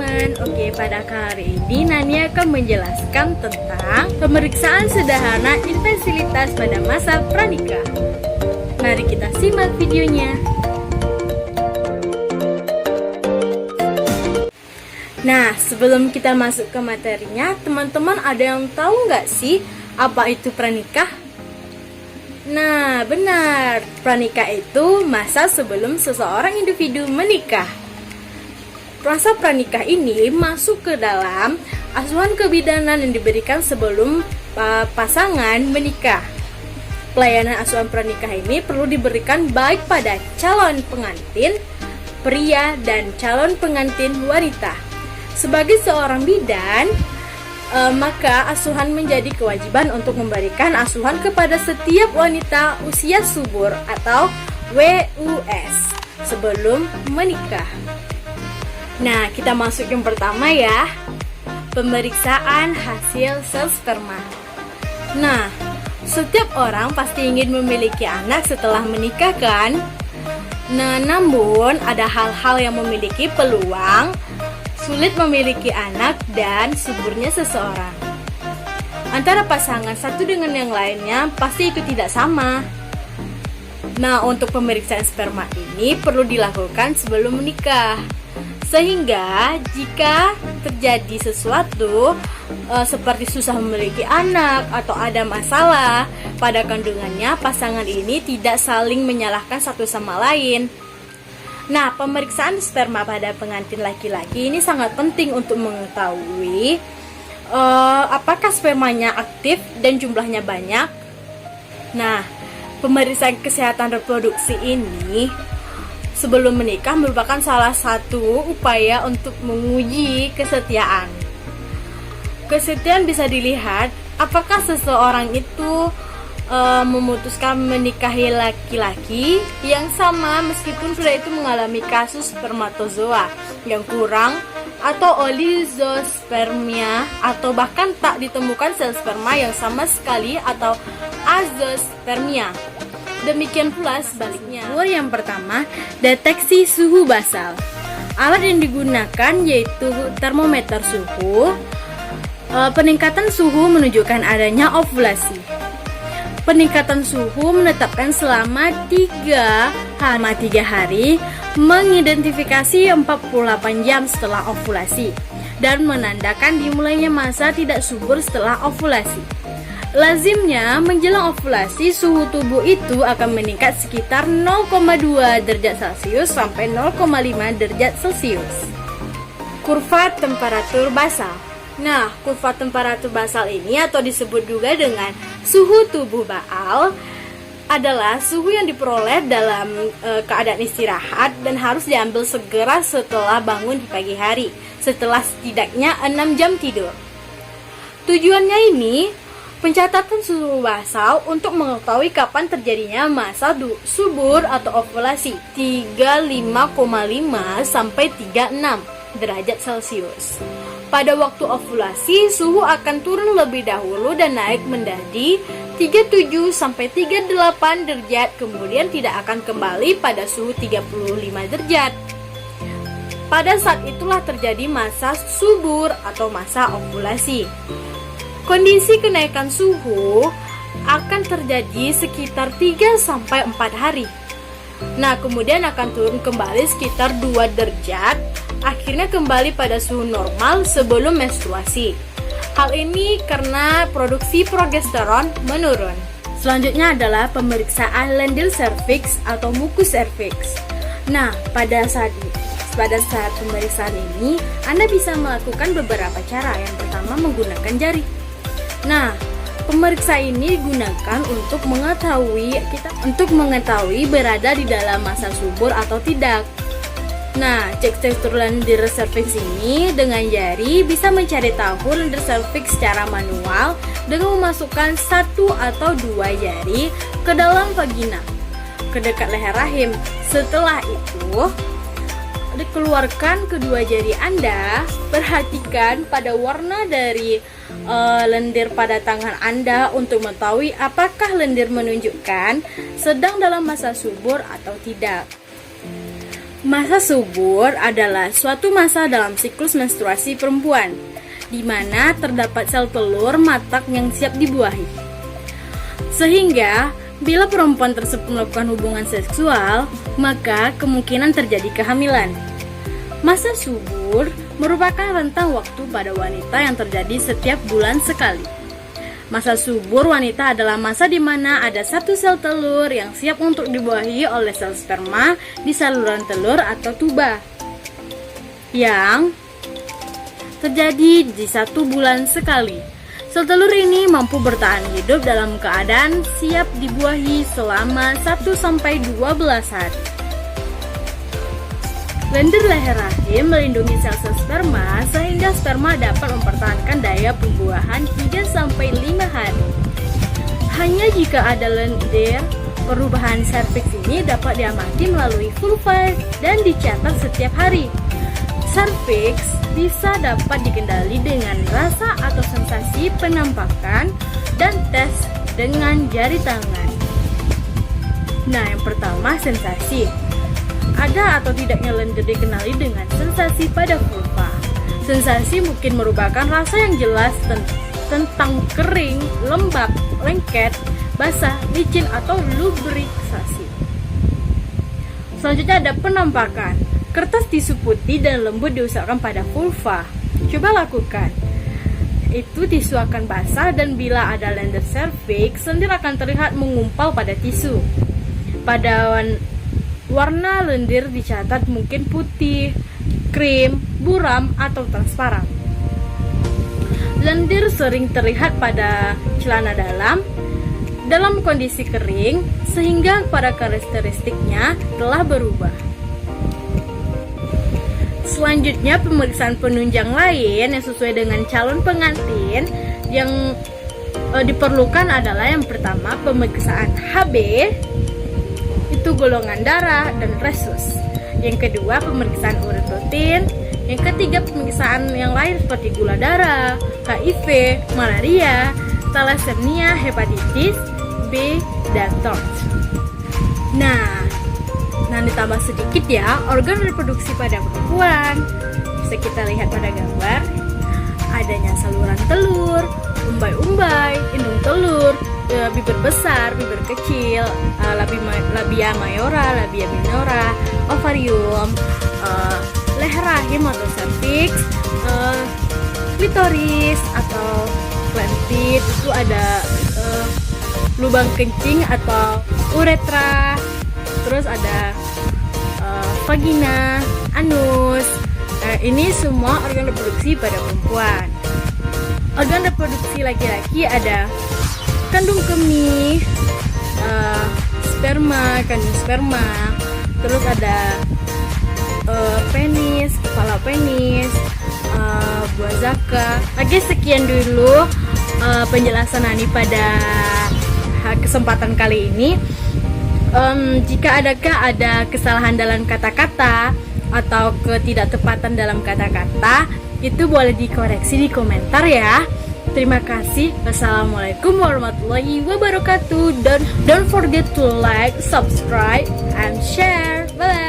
teman-teman. Oke, pada kali ini Nani akan menjelaskan tentang pemeriksaan sederhana intensitas pada masa pranikah. Mari kita simak videonya. Nah, sebelum kita masuk ke materinya, teman-teman ada yang tahu nggak sih apa itu pranikah? Nah, benar, pranikah itu masa sebelum seseorang individu menikah. Masa pranikah ini masuk ke dalam asuhan kebidanan yang diberikan sebelum pasangan menikah. Pelayanan asuhan pranikah ini perlu diberikan baik pada calon pengantin pria dan calon pengantin wanita. Sebagai seorang bidan, maka asuhan menjadi kewajiban untuk memberikan asuhan kepada setiap wanita usia subur atau WUS sebelum menikah. Nah, kita masuk yang pertama ya, pemeriksaan hasil sel sperma. Nah, setiap orang pasti ingin memiliki anak setelah menikah kan? Nah, namun ada hal-hal yang memiliki peluang sulit memiliki anak dan suburnya seseorang. Antara pasangan satu dengan yang lainnya pasti itu tidak sama. Nah, untuk pemeriksaan sperma ini perlu dilakukan sebelum menikah. Sehingga jika terjadi sesuatu seperti susah memiliki anak atau ada masalah pada kandungannya, pasangan ini tidak saling menyalahkan satu sama lain. Nah, pemeriksaan sperma pada pengantin laki-laki ini sangat penting untuk mengetahui apakah spermanya aktif dan jumlahnya banyak. Nah, pemeriksaan kesehatan reproduksi ini sebelum menikah merupakan salah satu upaya untuk menguji kesetiaan. Kesetiaan bisa dilihat apakah seseorang itu memutuskan menikahi laki-laki yang sama meskipun sudah itu mengalami kasus spermatozoa yang kurang atau oligospermia, atau bahkan tak ditemukan sel sperma yang sama sekali atau azospermia. Demikian pula sebaliknya. Yang pertama, deteksi suhu basal. Alat yang digunakan yaitu termometer suhu. Peningkatan suhu menunjukkan adanya ovulasi. Peningkatan suhu menetapkan selama 3 hari, mengidentifikasi 48 jam setelah ovulasi, dan menandakan dimulainya masa tidak subur setelah ovulasi. Lazimnya menjelang ovulasi suhu tubuh itu akan meningkat sekitar 0,2 derajat Celcius sampai 0,5 derajat Celcius. Kurva temperatur basal. Nah, kurva temperatur basal ini atau disebut juga dengan suhu tubuh baal adalah suhu yang diperoleh dalam keadaan istirahat dan harus diambil segera setelah bangun di pagi hari, setelah setidaknya 6 jam tidur. Tujuannya ini pencatatan suhu basal untuk mengetahui kapan terjadinya masa subur atau ovulasi 35,5 sampai 36 derajat Celcius. Pada waktu ovulasi, suhu akan turun lebih dahulu dan naik menjadi 37 sampai 38 derajat, kemudian tidak akan kembali pada suhu 35 derajat. Pada saat itulah terjadi masa subur atau masa ovulasi. Kondisi kenaikan suhu akan terjadi sekitar 3 sampai 4 hari. Nah, kemudian akan turun kembali sekitar 2 derajat, akhirnya kembali pada suhu normal sebelum menstruasi. Hal ini karena produksi progesteron menurun. Selanjutnya adalah pemeriksaan lendir serviks atau mukus serviks. Nah, pada saat pemeriksaan ini, Anda bisa melakukan beberapa cara. Yang pertama, menggunakan jari. Nah, pemeriksa ini digunakan untuk mengetahui berada di dalam masa subur atau tidak. Nah, cek tekstur lendir serviks ini dengan jari bisa mencari tahu lendir serviks secara manual dengan memasukkan 1 atau 2 jari ke dalam vagina, ke dekat leher rahim. Setelah itu, dikeluarkan kedua jari Anda. Perhatikan pada warna dari lendir pada tangan Anda untuk mengetahui apakah lendir menunjukkan sedang dalam masa subur atau tidak. Masa subur adalah suatu masa dalam siklus menstruasi perempuan, di mana terdapat sel telur matak yang siap dibuahi. Sehingga, bila perempuan tersebut melakukan hubungan seksual, maka kemungkinan terjadi kehamilan. Masa subur merupakan rentang waktu pada wanita yang terjadi setiap bulan sekali. Masa subur wanita adalah masa di mana ada satu sel telur yang siap untuk dibuahi oleh sel sperma di saluran telur atau tuba, yang terjadi di 1 bulan sekali. Sel telur ini mampu bertahan hidup dalam keadaan siap dibuahi selama 1-12 hari. Lendir leher rahim melindungi sel-sel sperma sehingga sperma dapat mempertahankan daya pembuahan 3-5 hari. Hanya jika ada lendir, perubahan serviks ini dapat diamati melalui vulva dan dicatat setiap hari. Serviks bisa dapat dikendali dengan rasa atau sensasi penampakan dan tes dengan jari tangan. Nah, yang pertama, sensasi. Ada atau tidaknya lendir dikenali dengan sensasi pada vulva. Sensasi mungkin merupakan rasa yang jelas tentang kering, lembab, lengket, basah, licin, atau lubrikasi. Selanjutnya ada penampakan. Kertas tisu putih dan lembut diusapkan pada vulva. Coba lakukan. Itu tisu akan basah dan bila ada lendir serviks, lendir akan terlihat mengumpal pada tisu. Pada warna lendir dicatat mungkin putih, krim, buram, atau transparan. Lendir sering terlihat pada celana dalam kondisi kering, sehingga pada karakteristiknya telah berubah. Selanjutnya, pemeriksaan penunjang lain yang sesuai dengan calon pengantin yang diperlukan adalah yang pertama, pemeriksaan HB, itu golongan darah dan resus. Yang kedua, pemeriksaan urin rutin. Yang ketiga, pemeriksaan yang lain seperti gula darah, HIV, malaria, thalassemia, hepatitis B, dan TORCH. Nah, ditambah sedikit ya, organ reproduksi pada perempuan. Bisa kita lihat pada gambar, adanya saluran telur, umbai-umbai, indung telur, bibir besar, bibir kecil, labia mayora, labia minora, ovarium, leher rahim atau cervix, klitoris atau plantit, itu ada lubang kencing atau uretra, terus ada vagina, anus. Ini semua organ reproduksi pada perempuan. Organ reproduksi laki-laki ada kandung kemih, kandung sperma, terus ada penis, kepala penis, buah zaka. Oke, sekian dulu penjelasan Ani pada kesempatan kali ini. Jika ada kesalahan dalam kata-kata atau ketidaktepatan dalam kata-kata, itu boleh dikoreksi di komentar ya. Terima kasih. Wassalamualaikum warahmatullahi wabarakatuh. Don't forget to like, subscribe, and share. Bye.